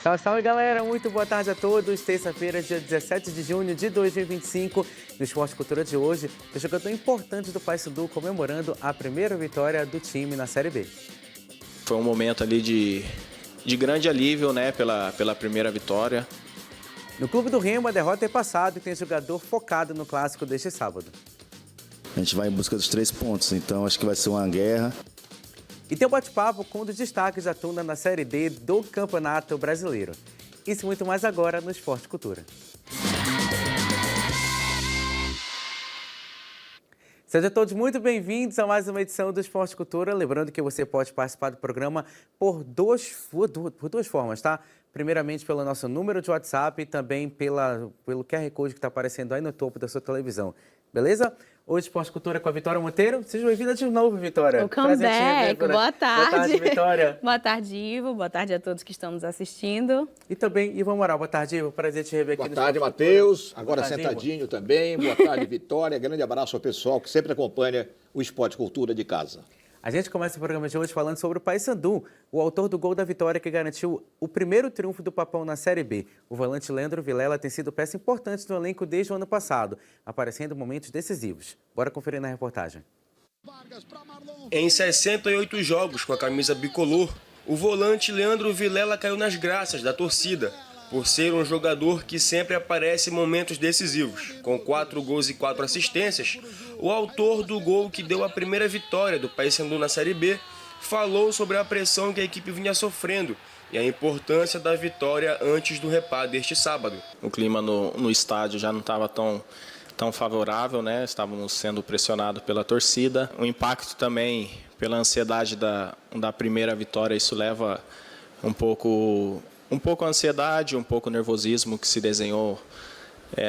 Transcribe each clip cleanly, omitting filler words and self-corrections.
Salve, salve, galera! Muito boa tarde a todos. Terça-feira, dia 17 de junho de 2025. No Esporte Cultura de hoje, tem jogador importante do Paysandu comemorando a primeira vitória do time na Série B. Foi um momento ali de grande alívio, né, pela primeira vitória. No Clube do Remo, a derrota é passada e tem jogador focado no clássico deste sábado. A gente vai em busca dos 3 pontos, então acho que vai ser uma guerra. E tem um bate-papo com um dos destaques da Tuna na Série D do Campeonato Brasileiro. Isso e muito mais agora no Esporte Cultura. Sejam todos muito bem-vindos a mais uma edição do Esporte Cultura. Lembrando que você pode participar do programa por duas formas, tá? Primeiramente pelo nosso número de WhatsApp e também pelo QR Code que está aparecendo aí no topo da sua televisão. Beleza? Hoje, Esporte Cultura com a Vitória Monteiro. Seja bem-vinda de novo, Vitória. O comeback. Boa tarde. Boa tarde, Vitória. Boa tarde, Ivo. Boa tarde a todos que estão nos assistindo. E também Ivo Moral. Boa tarde, Ivo. Prazer te rever aqui no Boa tarde, Matheus. Agora sentadinho também. Boa tarde, Vitória. Grande abraço ao pessoal que sempre acompanha o Esporte Cultura de casa. A gente começa o programa de hoje falando sobre o Paysandu, o autor do gol da vitória que garantiu o primeiro triunfo do Papão na Série B. O volante Leandro Vilela tem sido peça importante no elenco desde o ano passado, aparecendo em momentos decisivos. Bora conferir na reportagem. Em 68 jogos com a camisa bicolor, o volante Leandro Vilela caiu nas graças da torcida, por ser um jogador que sempre aparece em momentos decisivos. Com 4 gols e 4 assistências, o autor do gol que deu a primeira vitória do Paysandu na Série B falou sobre a pressão que a equipe vinha sofrendo e a importância da vitória antes do repá deste sábado. O clima no estádio já não estava tão favorável, né? Estávamos sendo pressionados pela torcida. O impacto também pela ansiedade da primeira vitória, isso leva um pouco a ansiedade, um pouco o nervosismo que se desenhou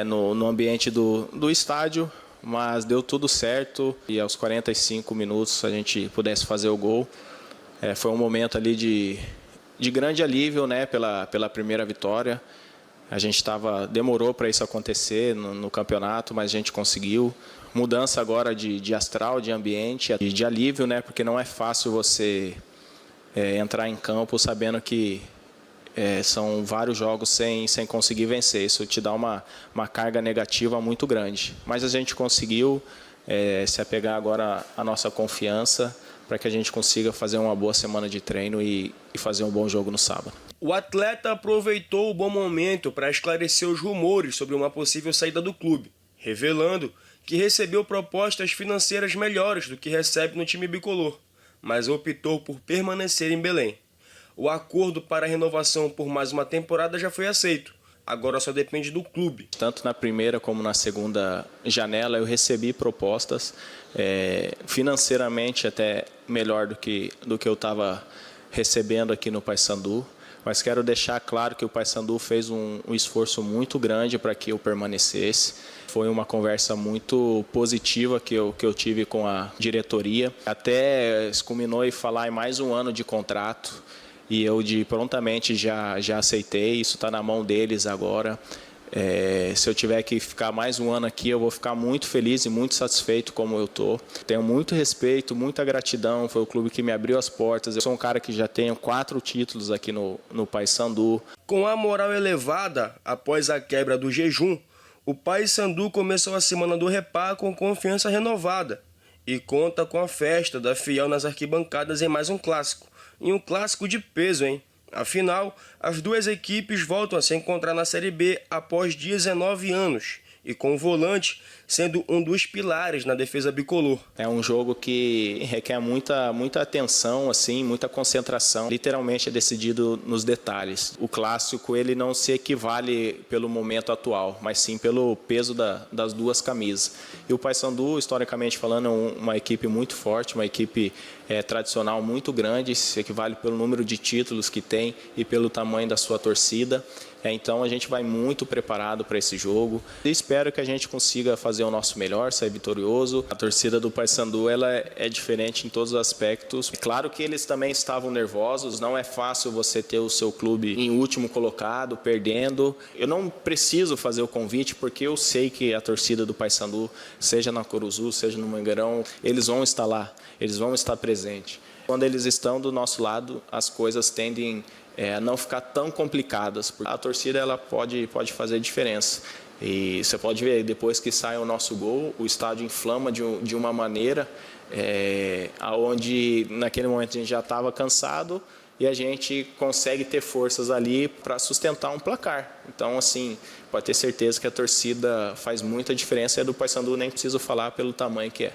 no ambiente do estádio, mas deu tudo certo e aos 45 minutos a gente pudesse fazer o gol. Foi um momento ali de grande alívio, né, pela primeira vitória. A gente demorou para isso acontecer no campeonato, mas a gente conseguiu. Mudança agora de astral, de ambiente, de alívio, né, porque não é fácil você entrar em campo sabendo que são vários jogos sem conseguir vencer. Isso te dá uma carga negativa muito grande. Mas a gente conseguiu se apegar agora à nossa confiança para que a gente consiga fazer uma boa semana de treino e fazer um bom jogo no sábado. O atleta aproveitou o bom momento para esclarecer os rumores sobre uma possível saída do clube, revelando que recebeu propostas financeiras melhores do que recebe no time bicolor, mas optou por permanecer em Belém. O acordo para a renovação por mais uma temporada já foi aceito. Agora só depende do clube. Tanto na primeira como na segunda janela eu recebi propostas financeiramente até melhor do que eu estava recebendo aqui no Paysandu. Mas quero deixar claro que o Paysandu fez um esforço muito grande para que eu permanecesse. Foi uma conversa muito positiva que eu tive com a diretoria. Até culminou em falar em mais um ano de contrato. E eu prontamente já aceitei, isso está na mão deles agora. Se eu tiver que ficar mais um ano aqui, eu vou ficar muito feliz e muito satisfeito como eu estou. Tenho muito respeito, muita gratidão, foi o clube que me abriu as portas. Eu sou um cara que já tenho 4 títulos aqui no Paysandu. Com a moral elevada, após a quebra do jejum, o Paysandu começou a semana do repá com confiança renovada e conta com a festa da Fiel nas arquibancadas em mais um clássico. E um clássico de peso, hein? Afinal, as duas equipes voltam a se encontrar na Série B após 19 anos e com o volante sendo um dos pilares na defesa bicolor. É um jogo que requer muita atenção, assim, muita concentração. Literalmente é decidido nos detalhes. O clássico ele não se equivale pelo momento atual, mas sim pelo peso das duas camisas. E o Paysandu, historicamente falando, é uma equipe muito forte, uma equipe tradicional muito grande, se equivale pelo número de títulos que tem e pelo tamanho da sua torcida. Então a gente vai muito preparado para esse jogo. E espero que a gente consiga fazer o nosso melhor, sair vitorioso. A torcida do Paysandu ela é diferente em todos os aspectos. É claro que eles também estavam nervosos. Não é fácil você ter o seu clube em último colocado, perdendo. Eu não preciso fazer o convite porque eu sei que a torcida do Paysandu, seja na Curuzu, seja no Mangueirão, eles vão estar lá, eles vão estar presentes. Quando eles estão do nosso lado, as coisas tendem não ficar tão complicadas, porque a torcida ela pode fazer diferença. E você pode ver, depois que sai o nosso gol, o estádio inflama de uma maneira onde naquele momento a gente já estava cansado e a gente consegue ter forças ali para sustentar um placar. Então, assim, pode ter certeza que a torcida faz muita diferença, e a do Paysandu nem preciso falar pelo tamanho que é.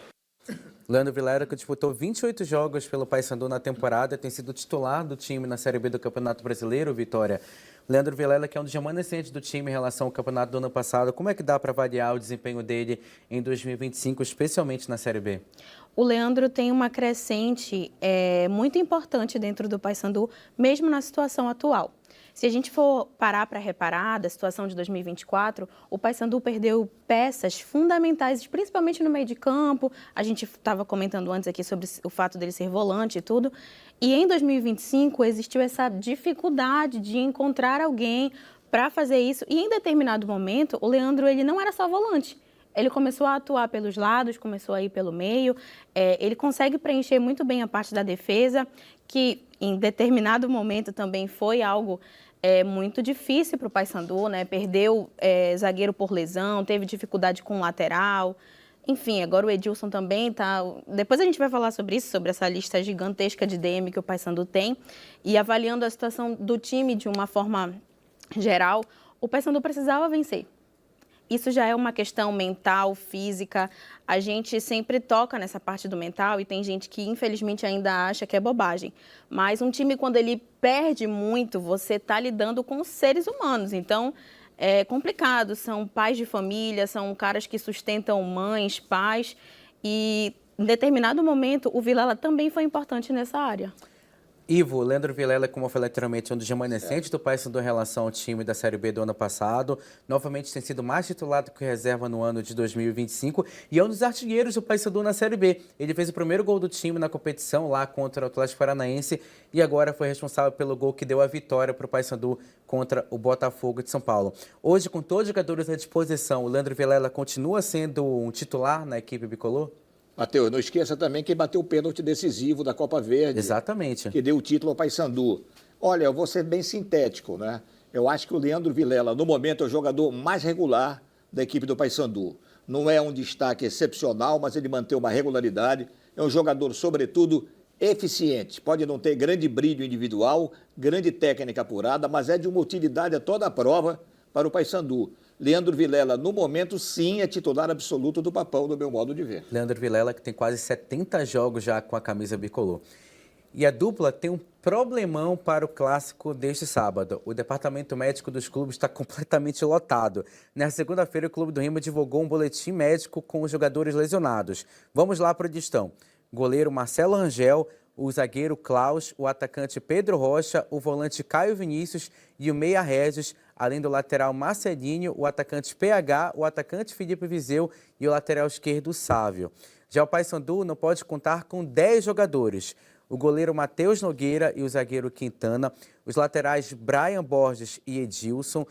Leandro Vilela, que disputou 28 jogos pelo Paysandu na temporada, tem sido titular do time na Série B do Campeonato Brasileiro, Vitória. Leandro Vilela, que é um dos remanescentes do time em relação ao campeonato do ano passado, como é que dá para avaliar o desempenho dele em 2025, especialmente na Série B? O Leandro tem uma crescente muito importante dentro do Paysandu, mesmo na situação atual. Se a gente for parar para reparar da situação de 2024, o Paysandu perdeu peças fundamentais, principalmente no meio de campo. A gente estava comentando antes aqui sobre o fato dele ser volante e tudo. E em 2025 existiu essa dificuldade de encontrar alguém para fazer isso. E em determinado momento, o Leandro ele não era só volante. Ele começou a atuar pelos lados, começou a ir pelo meio. Ele consegue preencher muito bem a parte da defesa, que em determinado momento também foi algo muito difícil para o Paysandu, né? Perdeu zagueiro por lesão, teve dificuldade com o lateral. Enfim, agora o Edilson também está... Depois a gente vai falar sobre isso, sobre essa lista gigantesca de DM que o Paysandu tem. E avaliando a situação do time de uma forma geral, o Paysandu precisava vencer. Isso já é uma questão mental, física. A gente sempre toca nessa parte do mental e tem gente que, infelizmente, ainda acha que é bobagem. Mas um time, quando ele perde muito, você está lidando com seres humanos. Então, é complicado. São pais de família, são caras que sustentam mães, pais. E, em determinado momento, o Vilela também foi importante nessa área. Ivo, Leandro Vilela, como eu falei anteriormente, é um dos remanescentes do Paysandu em relação ao time da Série B do ano passado. Novamente tem sido mais titulado que reserva no ano de 2025 e é um dos artilheiros do Paysandu na Série B. Ele fez o primeiro gol do time na competição lá contra o Atlético Paranaense e agora foi responsável pelo gol que deu a vitória para o Paysandu contra o Botafogo de São Paulo. Hoje, com todos os jogadores à disposição, o Leandro Vilela continua sendo um titular na equipe bicolor? Matheus, não esqueça também quem bateu o pênalti decisivo da Copa Verde. Exatamente. Que deu o título ao Paysandu. Olha, eu vou ser bem sintético, né? Eu acho que o Leandro Vilela, no momento, é o jogador mais regular da equipe do Paysandu. Não é um destaque excepcional, mas ele mantém uma regularidade. É um jogador, sobretudo, eficiente. Pode não ter grande brilho individual, grande técnica apurada, mas é de uma utilidade a toda a prova para o Paysandu. Leandro Vilela, no momento, sim, é titular absoluto do Papão, do meu modo de ver. Leandro Vilela, que tem quase 70 jogos já com a camisa bicolor. E a dupla tem um problemão para o clássico deste sábado. O departamento médico dos clubes está completamente lotado. Na segunda-feira, o Clube do Remo divulgou um boletim médico com os jogadores lesionados. Vamos lá para o listão. Goleiro Marcelo Rangel, o zagueiro Klaus, o atacante Pedro Rocha, o volante Caio Vinícius e o meia Regis, além do lateral Marcelinho, o atacante PH, o atacante Felipe Viseu e o lateral esquerdo Sávio. Já o Paysandu não pode contar com 10 jogadores. O goleiro Matheus Nogueira e o zagueiro Quintana, os laterais Brian Borges e Edilson,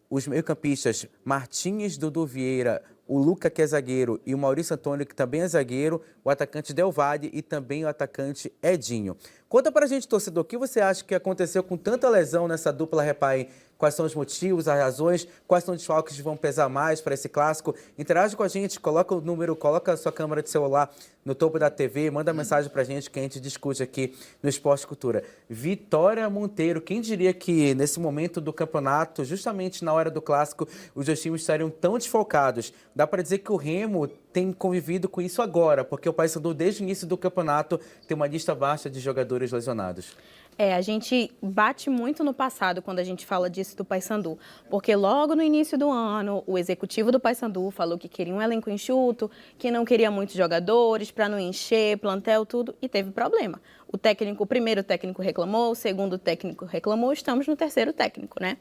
os meio-campistas Martins, Dudu Vieira, o Luca, que é zagueiro, e o Maurício Antônio, que também é zagueiro, o atacante Del Valle e também o atacante Edinho. Conta pra gente, torcedor, o que você acha que aconteceu com tanta lesão nessa dupla Repaim? Quais são os motivos, as razões, quais são os desfalques que vão pesar mais para esse clássico? Interage com a gente, coloca o número, coloca a sua câmera de celular no topo da TV, manda mensagem pra gente que a gente discute aqui no Esporte Cultura. Vitória Monteiro, quem diria que nesse momento do campeonato, justamente na hora do clássico, os dois times estariam tão desfalcados? Dá para dizer que o Remo tem convivido com isso agora, porque o Paysandu, desde o início do campeonato, tem uma lista vasta de jogadores lesionados. A gente bate muito no passado quando a gente fala disso do Paysandu, porque logo no início do ano, o executivo do Paysandu falou que queria um elenco enxuto, que não queria muitos jogadores para não encher, plantel, tudo, e teve problema. O primeiro técnico reclamou, o segundo técnico reclamou, estamos no terceiro técnico, né?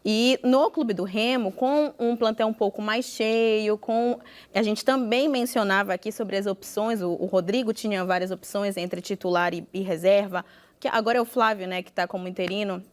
E no Clube do Remo, com um plantel um pouco mais cheio, a gente também mencionava aqui sobre as opções, o Rodrigo tinha várias opções entre titular e reserva, que agora é o Flávio, né, que está como interino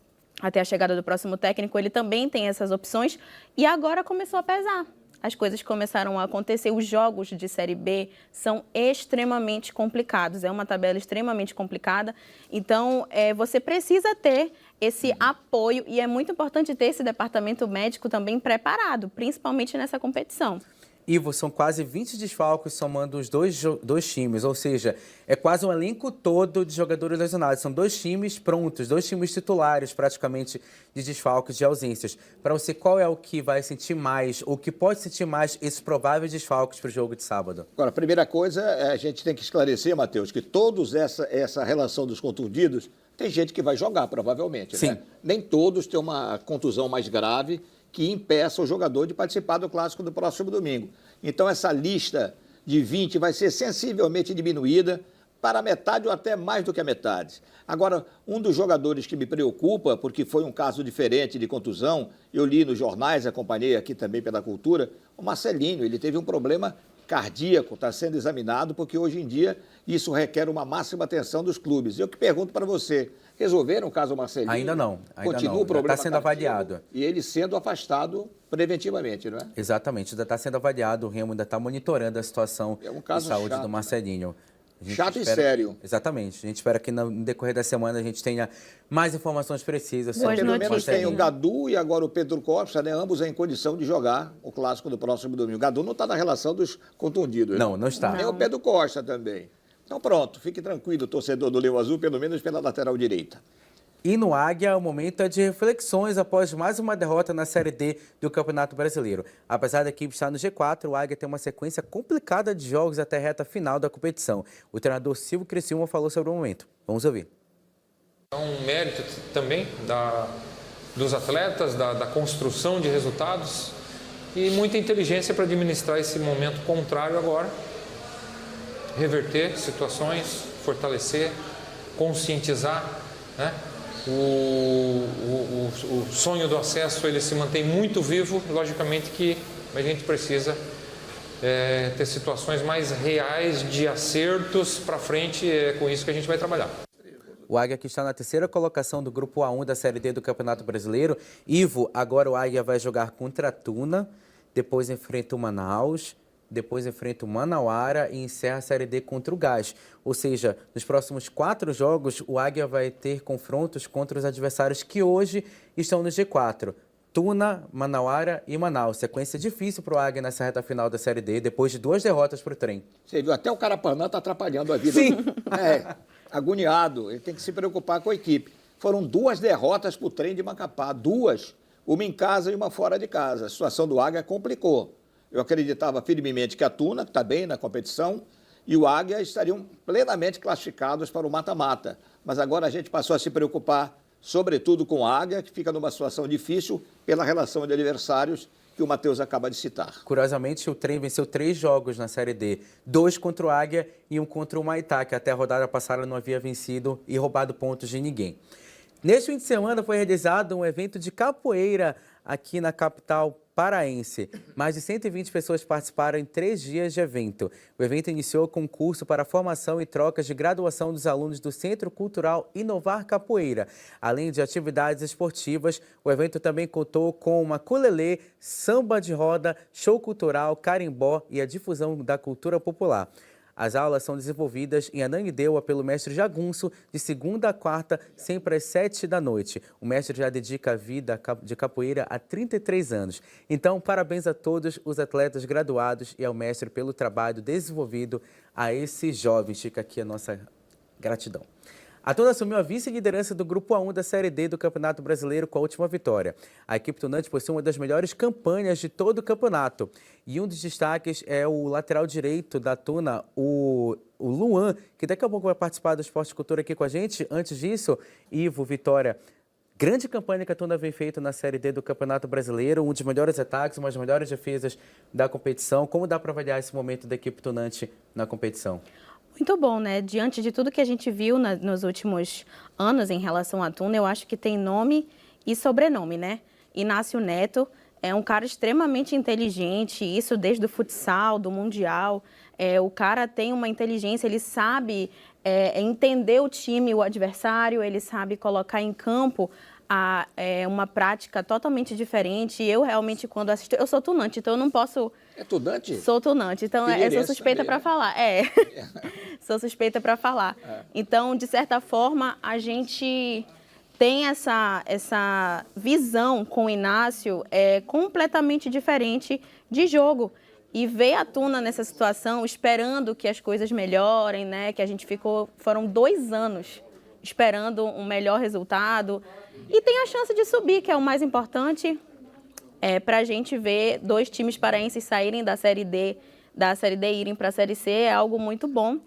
até a chegada do próximo técnico, ele também tem essas opções e agora começou a pesar. as coisas começaram a acontecer. Os jogos de Série B são extremamente complicados, é uma tabela extremamente complicada, então você precisa ter esse apoio e é muito importante ter esse departamento médico também preparado, principalmente nessa competição. Ivo, são quase 20 desfalques somando os dois times, ou seja, é quase um elenco todo de jogadores lesionados. São 2 times prontos, 2 times titulares praticamente de desfalques, de ausências. Para você, qual é o que vai sentir mais, ou que pode sentir mais esses prováveis desfalques para o jogo de sábado? Agora, a primeira coisa, a gente tem que esclarecer, Matheus, que todos essa relação dos contundidos, tem gente que vai jogar, provavelmente. Sim. Né? Nem todos têm uma contusão mais grave que impeça o jogador de participar do clássico do próximo domingo. Então, essa lista de 20 vai ser sensivelmente diminuída para a metade ou até mais do que a metade. Agora, um dos jogadores que me preocupa, porque foi um caso diferente de contusão, eu li nos jornais, acompanhei aqui também pela Cultura, o Marcelinho, ele teve um problema cardíaco, está sendo examinado, porque hoje em dia isso requer uma máxima atenção dos clubes. Eu que pergunto para você, resolveram o caso Marcelinho? Ainda não. Continua o problema está sendo avaliado. E ele sendo afastado preventivamente, não é? Exatamente, ainda está sendo avaliado, o Remo ainda está monitorando a situação de saúde chato, do Marcelinho. Chato e sério. Exatamente. A gente espera que no decorrer da semana a gente tenha mais informações precisas sobre Pelo menos Marcelinho. tem o Gadu e agora o Pedro Costa, né? Ambos em condição de jogar o clássico do próximo domingo. O Gadu não está na relação dos contundidos. Não, não está. Nem o Pedro Costa também. Então pronto, fique tranquilo, torcedor do Leão Azul, pelo menos pela lateral direita. E no Águia, o momento é de reflexões após mais uma derrota na Série D do Campeonato Brasileiro. Apesar da equipe estar no G4, o Águia tem uma sequência complicada de jogos até a reta final da competição. O treinador Silvio Criciúma falou sobre o momento. Vamos ouvir. É um mérito também dos atletas, da construção de resultados e muita inteligência para administrar esse momento contrário agora. Reverter situações, fortalecer, conscientizar, né? O sonho do acesso ele se mantém muito vivo, logicamente que a gente precisa ter situações mais reais de acertos para frente, é com isso que a gente vai trabalhar. O Águia que está na 3ª colocação do Grupo A1 da Série D do Campeonato Brasileiro. Ivo, agora o Águia vai jogar contra a Tuna, depois enfrenta o Manaus, depois enfrenta o Manauara e encerra a Série D contra o Gás. Ou seja, nos próximos 4 jogos, o Águia vai ter confrontos contra os adversários que hoje estão no G4. Tuna, Manauara e Manaus. Sequência difícil para o Águia nessa reta final da Série D, depois de 2 derrotas para o Trem. Você viu, até o Carapanã está atrapalhando a vida. Sim. Agoniado, ele tem que se preocupar com a equipe. Foram 2 derrotas para o Trem de Macapá, 2. Uma em casa e uma fora de casa. A situação do Águia complicou. Eu acreditava firmemente que a Tuna, que está bem na competição, e o Águia estariam plenamente classificados para o mata-mata. Mas agora a gente passou a se preocupar, sobretudo com o Águia, que fica numa situação difícil pela relação de adversários que o Matheus acaba de citar. Curiosamente, o Trem venceu 3 jogos na Série D. 2 contra o Águia e 1 contra o Maitá, que até a rodada passada não havia vencido e roubado pontos de ninguém. Neste fim de semana foi realizado um evento de capoeira aqui na capital paraense. Mais de 120 pessoas participaram em 3 dias de evento. O evento iniciou com um curso para formação e trocas de graduação dos alunos do Centro Cultural Inovar Capoeira. Além de atividades esportivas, o evento também contou com uma ukulele, samba de roda, show cultural, carimbó e a difusão da cultura popular. As aulas são desenvolvidas em Ananindeua pelo mestre Jagunço, de segunda a quarta, sempre às 7 da noite. O mestre já dedica a vida de capoeira há 33 anos. Então, parabéns a todos os atletas graduados e ao mestre pelo trabalho desenvolvido a esses jovens. Fica aqui a nossa gratidão. A Tuna assumiu a vice-liderança do Grupo A1 da Série D do Campeonato Brasileiro com a última vitória. A equipe tunante possui uma das melhores campanhas de todo o campeonato. E um dos destaques é o lateral direito da Tuna, o Luan, que daqui a pouco vai participar do Esporte Cultura aqui com a gente. Antes disso, Ivo, Vitória, grande campanha que a Tuna vem feito na Série D do Campeonato Brasileiro, um dos melhores ataques, uma das melhores defesas da competição. Como dá para avaliar esse momento da equipe tunante na competição? Muito bom, né? Diante de tudo que a gente viu nos últimos anos em relação à Tuna, eu acho que tem nome e sobrenome, né? Inácio Neto é um cara extremamente inteligente, isso desde o futsal, do Mundial. O cara tem uma inteligência, ele sabe entender o time, o adversário, ele sabe colocar em campo uma prática totalmente diferente. Eu realmente, quando assisto, eu sou tunante, então eu não posso... É tunante? Sou tunante, então eu sou suspeita para falar. Sou suspeita para falar. Então, de certa forma, a gente tem essa visão com o Inácio completamente diferente de jogo. E ver a Tuna nessa situação, esperando que as coisas melhorem, né? Que a gente foram 2 anos esperando um melhor resultado. E tem a chance de subir, que é o mais importante, para a gente ver 2 times paraenses saírem da Série D e irem para a Série C, é algo muito bom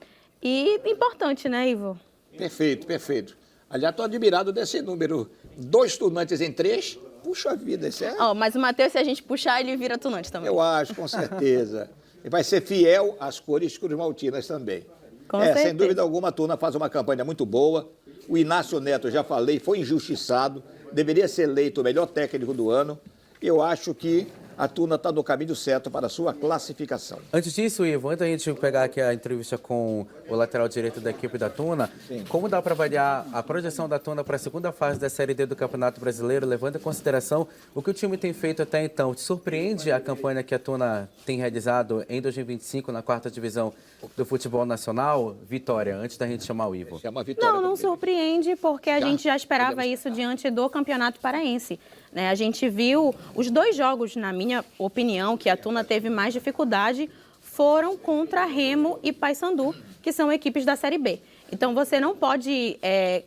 e importante, né, Ivo? Perfeito, perfeito. Aliás, estou admirado desse número. 2 tunantes em 3, puxa vida, isso é... Mas o Matheus, se a gente puxar, ele vira tunante também. Eu acho, com certeza. E vai ser fiel às cores cruz-maltinas também. Com certeza. Sem dúvida alguma, a Tuna faz uma campanha muito boa. O Inácio Neto, já falei, foi injustiçado. Deveria ser eleito o melhor técnico do ano. Eu acho que a Tuna está no caminho certo para a sua classificação. Antes disso, Ivo, antes da gente pegar aqui a entrevista com o lateral direito da equipe da Tuna, como dá para avaliar a projeção da Tuna para a segunda fase da Série D do Campeonato Brasileiro, levando em consideração o que o time tem feito até então? Te surpreende a campanha que a Tuna tem realizado em 2025 na 4ª divisão do futebol nacional? Vitória, antes da gente chamar o Ivo. Não surpreende, porque a gente já esperava isso diante do Campeonato Paraense. A gente viu os 2 jogos, na minha opinião, que a Tuna teve mais dificuldade, foram contra Remo e Paysandu, que são equipes da Série B. Então, você não pode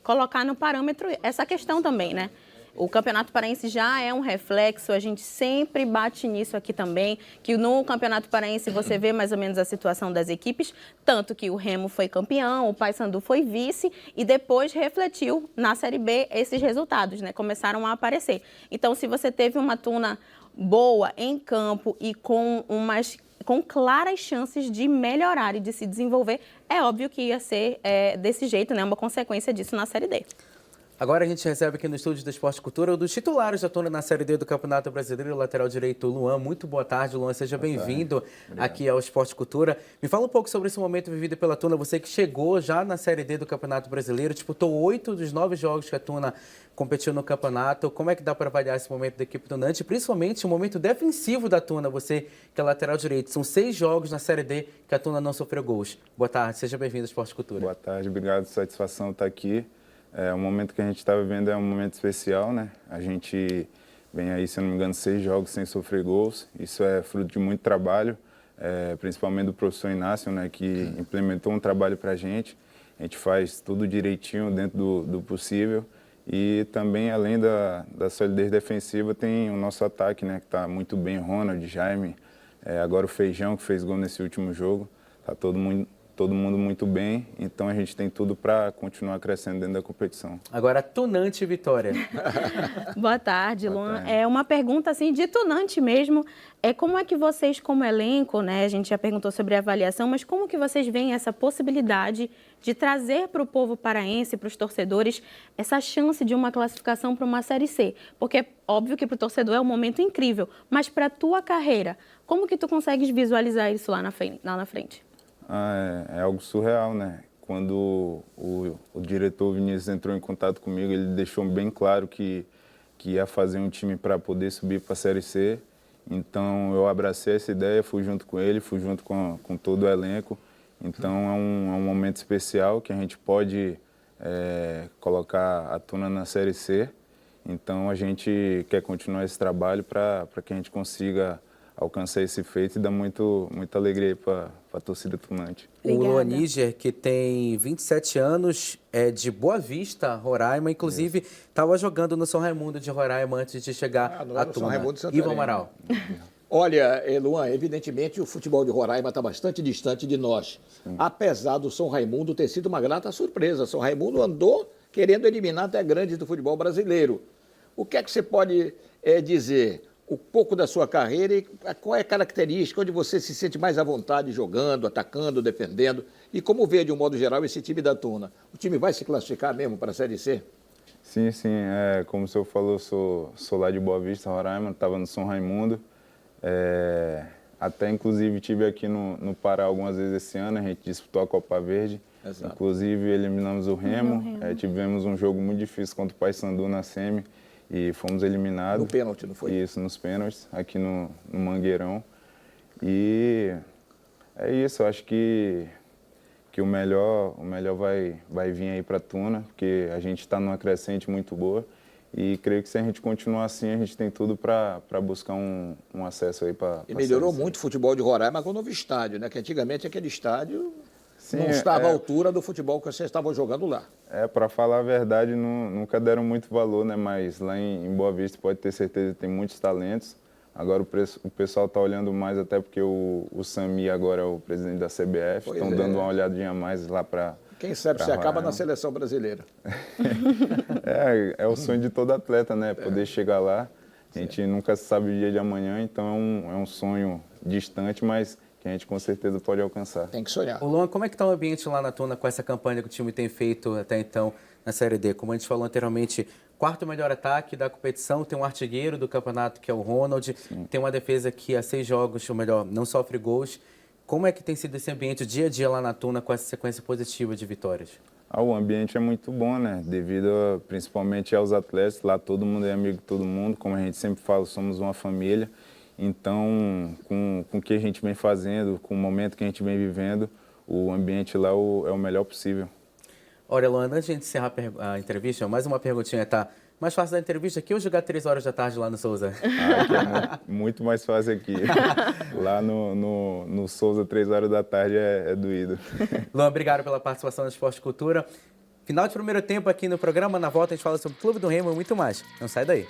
colocar no parâmetro essa questão também, né? O Campeonato Paraense já é um reflexo, a gente sempre bate nisso aqui também, que no Campeonato Paraense você vê mais ou menos a situação das equipes, tanto que o Remo foi campeão, o Paysandu foi vice e depois refletiu na Série B esses resultados, né? Começaram a aparecer. Então, se você teve uma Tuna boa em campo e com claras chances de melhorar e de se desenvolver, é óbvio que ia ser desse jeito, né? Uma consequência disso na Série D. Agora a gente recebe aqui no estúdio do Esporte Cultura um dos titulares da Tuna na Série D do Campeonato Brasileiro, o lateral direito Luan. Muito boa tarde, Luan. Seja bem-vindo aqui ao Esporte Cultura. Me fala um pouco sobre esse momento vivido pela Tuna. Você que chegou já na Série D do Campeonato Brasileiro, disputou 8 dos 9 jogos que a Tuna competiu no campeonato. Como é que dá para avaliar esse momento da equipe tunante? Principalmente o momento defensivo da Tuna, você que é lateral direito. São 6 jogos na Série D que a Tuna não sofreu gols. Boa tarde, seja bem-vindo ao Esporte Cultura. Boa tarde, obrigado. Satisfação estar aqui. O momento que a gente está vivendo é um momento especial, né? A gente vem aí, se não me engano, 6 jogos sem sofrer gols. Isso é fruto de muito trabalho, principalmente do professor Inácio, né? Que implementou um trabalho para a gente. A gente faz tudo direitinho dentro do possível. E também, além da solidez defensiva, tem o nosso ataque, né? Que está muito bem, Ronald, Jaime, agora o Feijão, que fez gol nesse último jogo. Está todo mundo muito bem, então a gente tem tudo para continuar crescendo dentro da competição. Agora, tunante Vitória. Boa tarde, Luan. É uma pergunta assim de tunante mesmo. Como é que vocês, como elenco, né? A gente já perguntou sobre a avaliação, mas como que vocês veem essa possibilidade de trazer para o povo paraense, para os torcedores, essa chance de uma classificação para uma Série C? Porque é óbvio que para o torcedor é um momento incrível, mas para a tua carreira, como que tu consegues visualizar isso lá na frente? É algo surreal, né? Quando o diretor Vinícius entrou em contato comigo, ele deixou bem claro que ia fazer um time para poder subir para a Série C. Então, eu abracei essa ideia, fui junto com ele, fui junto com todo o elenco. Então, é um momento especial que a gente pode colocar a Tuna na Série C. Então, a gente quer continuar esse trabalho para que a gente consiga alcançar esse feito e dar muita alegria para a torcida tunante. O Luan Níger, que tem 27 anos, é de Boa Vista, Roraima, inclusive estava jogando no São Raimundo de Roraima antes de chegar à Tuna. Ivo Amaral. Olha, Luan, evidentemente o futebol de Roraima está bastante distante de nós. Sim. Apesar do São Raimundo ter sido uma grata surpresa. São Raimundo andou querendo eliminar até grandes do futebol brasileiro. O que é que você pode dizer? Um pouco da sua carreira e qual é a característica onde você se sente mais à vontade jogando, atacando, defendendo e como vê de um modo geral esse time da Tuna? O time vai se classificar mesmo para a Série C? Sim, como o senhor falou, sou lá de Boa Vista, Roraima, estava no São Raimundo, até inclusive estive aqui no Pará algumas vezes esse ano, a gente disputou a Copa Verde. Exato. Inclusive eliminamos o Remo. Tivemos um jogo muito difícil contra o Paysandu na semi. e fomos eliminados. No pênalti, não foi? Isso, nos pênaltis, aqui no Mangueirão. E é isso, eu acho que o melhor vai vir aí para Tuna, porque a gente está numa crescente muito boa. E creio que se a gente continuar assim, a gente tem tudo para buscar um acesso aí para... E melhorou muito o futebol de Roraima com o novo estádio, né? Que antigamente aquele estádio Sim, não estava à altura do futebol que vocês estavam jogando lá. Para falar a verdade, nunca deram muito valor, né? Mas lá em Boa Vista pode ter certeza que tem muitos talentos. Agora o pessoal está olhando mais, até porque o Sami agora é o presidente da CBF. Estão dando uma olhadinha mais lá para... Quem sabe você acaba na seleção brasileira. É o sonho de todo atleta, né? Poder chegar lá. A gente nunca sabe o dia de amanhã, então é um sonho distante, mas que a gente com certeza pode alcançar. Tem que sonhar. Ô Luan, como é que está o ambiente lá na Tuna com essa campanha que o time tem feito até então na Série D? Como a gente falou anteriormente, quarto melhor ataque da competição, tem um artilheiro do campeonato que é o Ronald, tem uma defesa que há 6 jogos, ou melhor, não sofre gols. Como é que tem sido esse ambiente, o dia a dia lá na Tuna, com essa sequência positiva de vitórias? O ambiente é muito bom, né? Devido principalmente aos atletas, lá todo mundo é amigo de todo mundo, como a gente sempre fala, somos uma família. Então, com o que a gente vem fazendo, com o momento que a gente vem vivendo, o ambiente lá é o melhor possível. Olha, Luan, antes de encerrar a entrevista, mais uma perguntinha, tá? Mais fácil da entrevista aqui ou jogar 3 horas da tarde lá no Souza? Aqui é muito mais fácil aqui. Lá no Souza, 3 horas da tarde é doído. Luan, obrigado pela participação no Esporte Cultura. Final de primeiro tempo aqui no programa. Na volta a gente fala sobre o Clube do Remo e muito mais. Não sai daí.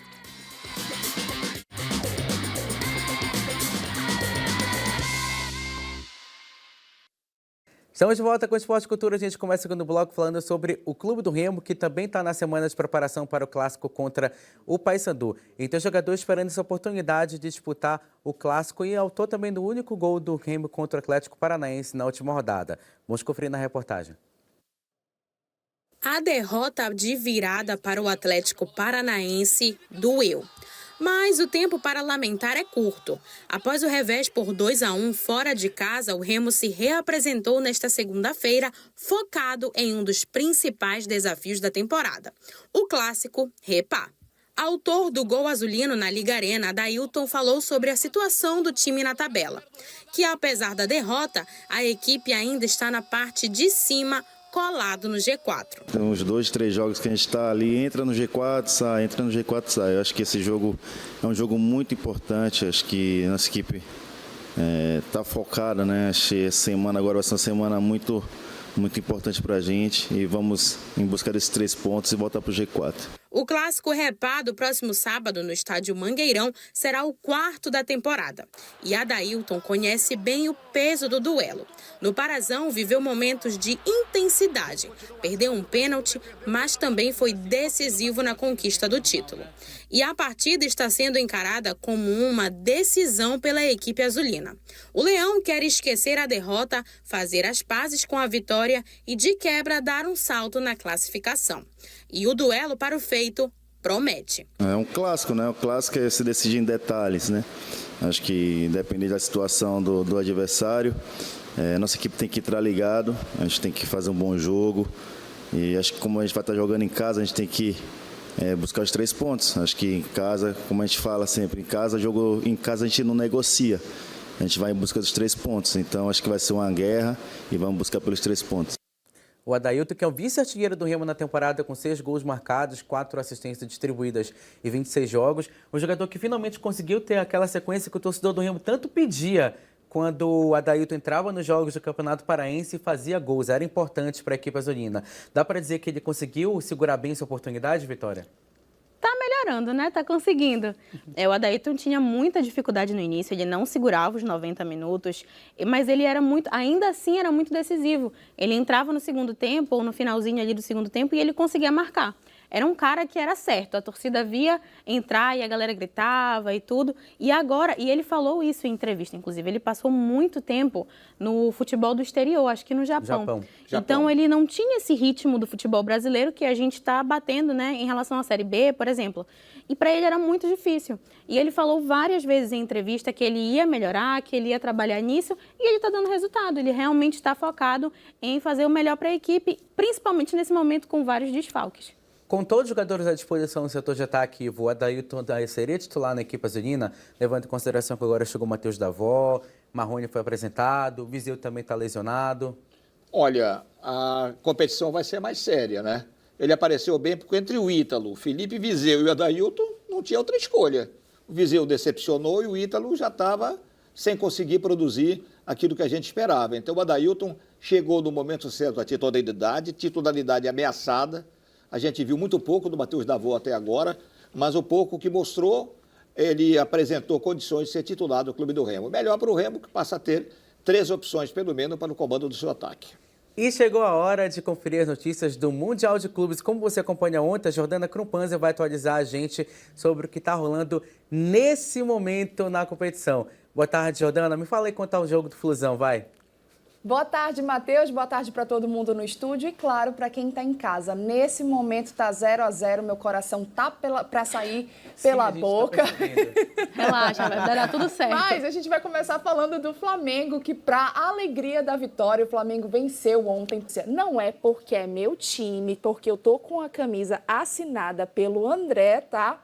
Estamos de volta com o Esporte Cultura. A gente começa o segundo bloco falando sobre o Clube do Remo, que também está na semana de preparação para o clássico contra o Paysandu. Então, o jogador esperando essa oportunidade de disputar o clássico e autor também do único gol do Remo contra o Atlético Paranaense na última rodada. Vamos conferir na reportagem. A derrota de virada para o Atlético Paranaense doeu. Mas o tempo para lamentar é curto. Após o revés por 2-1 fora de casa, o Remo se reapresentou nesta segunda-feira, focado em um dos principais desafios da temporada, o clássico Repá. Autor do gol azulino na Liga Arena, Adailton falou sobre a situação do time na tabela, que apesar da derrota, a equipe ainda está na parte de cima, colado no G4. Tem uns 2, 3 jogos que a gente está ali, entra no G4, sai, entra no G4, sai. Eu acho que esse jogo é um jogo muito importante, acho que a nossa equipe está focada, né? Acho que essa semana agora vai ser uma semana muito importante para a gente e vamos em busca desses 3 pontos e voltar para o G4. O clássico Repá do próximo sábado no estádio Mangueirão será o 4º da temporada. E Adailton conhece bem o peso do duelo. No Parazão, viveu momentos de intensidade. Perdeu um pênalti, mas também foi decisivo na conquista do título. E a partida está sendo encarada como uma decisão pela equipe azulina. O Leão quer esquecer a derrota, fazer as pazes com a vitória e, de quebra, dar um salto na classificação. E o duelo para o feito promete. É um clássico, né? O clássico é se decidir em detalhes, né? Acho que, independente da situação do adversário, nossa equipe tem que entrar ligado, a gente tem que fazer um bom jogo. E acho que como a gente vai estar jogando em casa, a gente tem que buscar os 3 pontos. Acho que em casa, como a gente fala sempre, jogo em casa a gente não negocia. A gente vai em busca dos 3 pontos. Então acho que vai ser uma guerra e vamos buscar pelos 3 pontos. O Adailton, que é o vice-artilheiro do Remo na temporada, com 6 gols marcados, 4 assistências distribuídas e 26 jogos. O jogador que finalmente conseguiu ter aquela sequência que o torcedor do Remo tanto pedia quando o Adailton entrava nos jogos do Campeonato Paraense e fazia gols. Era importante para a equipe azulina. Dá para dizer que ele conseguiu segurar bem essa oportunidade, Vitória? Tá melhorando, né? Tá conseguindo. O Adailton tinha muita dificuldade no início, ele não segurava os 90 minutos, mas ele era ainda assim era muito decisivo. Ele entrava no segundo tempo, ou no finalzinho ali do segundo tempo, e ele conseguia marcar. Era um cara que era certo, a torcida via entrar e a galera gritava e tudo. E ele falou isso em entrevista, inclusive, ele passou muito tempo no futebol do exterior, acho que no Japão. Então ele não tinha esse ritmo do futebol brasileiro que a gente está batendo, né, em relação à Série B, por exemplo. E para ele era muito difícil. E ele falou várias vezes em entrevista que ele ia melhorar, que ele ia trabalhar nisso, e ele está dando resultado. Ele realmente está focado em fazer o melhor para a equipe, principalmente nesse momento com vários desfalques. Com todos os jogadores à disposição no setor de ataque, o Adailton seria titular na equipe azulina, levando em consideração que agora chegou o Matheus Davó, Marrone foi apresentado, o Viseu também está lesionado. Olha, a competição vai ser mais séria, né? Ele apareceu bem porque entre o Ítalo, Felipe Viseu e o Adailton não tinha outra escolha. O Viseu decepcionou e o Ítalo já estava sem conseguir produzir aquilo que a gente esperava. Então o Adailton chegou no momento certo à titularidade ameaçada. A gente viu muito pouco do Matheus Davó até agora, mas o pouco que mostrou, ele apresentou condições de ser titular do Clube do Remo. Melhor para o Remo, que passa a ter 3 opções, pelo menos, para o comando do seu ataque. E chegou a hora de conferir as notícias do Mundial de Clubes. Como você acompanha ontem, a Jordana Krumpanzer vai atualizar a gente sobre o que está rolando nesse momento na competição. Boa tarde, Jordana. Me fala aí quanto está o jogo do Flusão, vai. Boa tarde, Matheus. Boa tarde para todo mundo no estúdio e, claro, para quem está em casa. Nesse momento está 0-0, meu coração tá para sair pela boca. Relaxa, vai dar tudo certo. Mas a gente vai começar falando do Flamengo, que, para alegria da vitória, o Flamengo venceu ontem. Não é porque é meu time, porque eu tô com a camisa assinada pelo André, tá?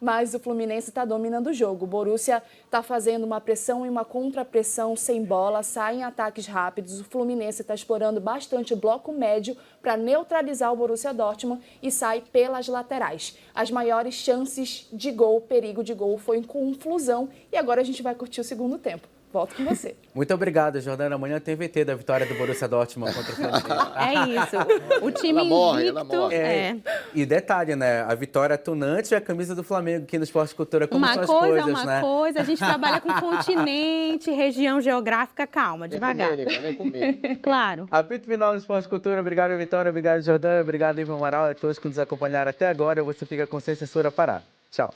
Mas o Fluminense está dominando o jogo. O Borussia está fazendo uma pressão e uma contrapressão sem bola, sai em ataques rápidos. O Fluminense está explorando bastante o bloco médio para neutralizar o Borussia Dortmund e sai pelas laterais. As maiores chances de gol, perigo de gol, foi com o Flusão. E agora a gente vai curtir o segundo tempo. Volto com você. Muito obrigado, Jordana. Amanhã tem VT da vitória do Borussia Dortmund contra o Fluminense. É isso. O time ela morre. E detalhe, né? A vitória atunante é a camisa do Flamengo aqui no Esporte Cultura. Como são as coisas, uma coisa. A gente trabalha com continente, região geográfica. Calma, devagar. Vem comigo. Claro. Apito final no Esporte Cultura. Obrigado, Vitória. Obrigado, Jordana. Obrigado, Ivan Amaral. A todos que nos acompanharam até agora. Você fica com Sem Censura Pará. Tchau.